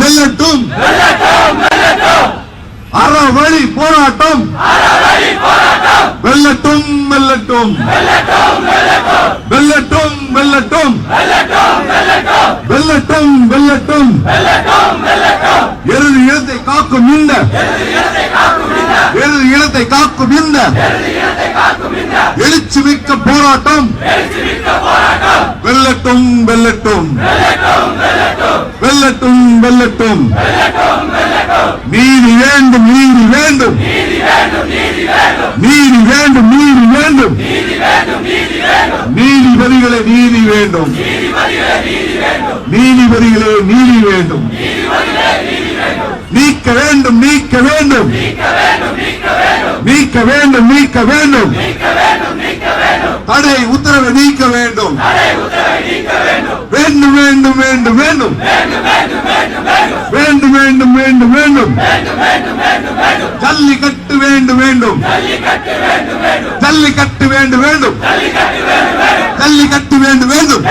வெல்லட்டும் அறவழி போராட்டம் வெல்லட்டும் வெல்லட்டும் வெல்லட்டும் வெல்லட்டும் வெல்லட்டும் வெல்லட்டும் இறுதி இனத்தை காக்கும் இந்த இறுதி இனத்தை காக்கும் இந்த எழுச்சி மிக்க போராட்டம் வெல்லட்டும் வெல்லட்டும் வெல்லட்டும் வெல்லட்டும் நீதி வேண்டும் நீதி வேண்டும் நீதி வேண்டும் நீதி வேண்டும் நீதிபதிகளே நீதி வேண்டும் நீதிபதிகளே நீதி வேண்டும் நீக்க வேண்டும் நீக்க வேண்டும் நீக்க வேண்டும் நீக்க வேண்டும் தடை உத்தரவை நீக்க வேண்டும் வேண்டும் வேண்டும் வேண்டும் வேண்டும் வேண்டும் வேண்டும் வேண்டும் வேண்டும் ஜல்லிக்கட்டு வேண்டும் வேண்டும் ஜல்லிக்கட்டு வேண்டும் வேண்டும் ஜல்லிக்கட்டு வேண்டும் வேண்டும்